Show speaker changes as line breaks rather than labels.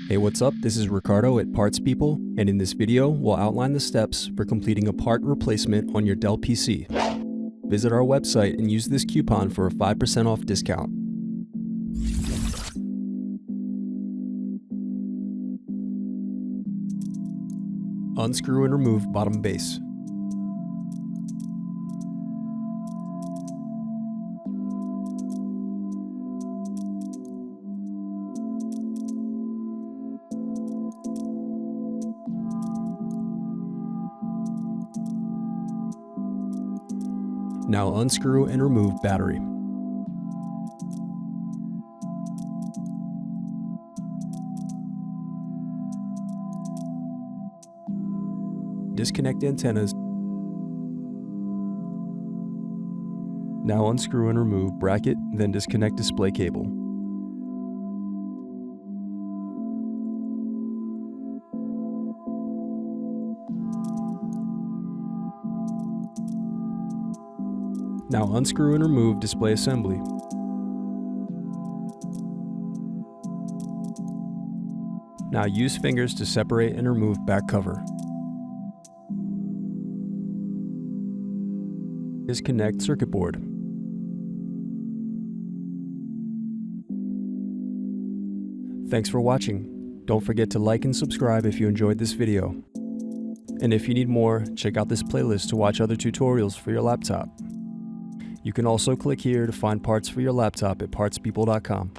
Hey, what's up? This is Ricardo at Parts People, and in this video, we'll outline the steps for completing a part replacement on your Dell PC. Visit our website and use this coupon for a 5% off discount. Unscrew and remove bottom base. Now unscrew and remove battery. Disconnect antennas. Now unscrew and remove bracket, then disconnect display cable. Now unscrew and remove display assembly. Now use fingers to separate and remove back cover. Disconnect circuit board. Thanks for watching. Don't forget to like and subscribe if you enjoyed this video. And if you need more, check out this playlist to watch other tutorials for your laptop. You can also click here to find parts for your laptop at partspeople.com.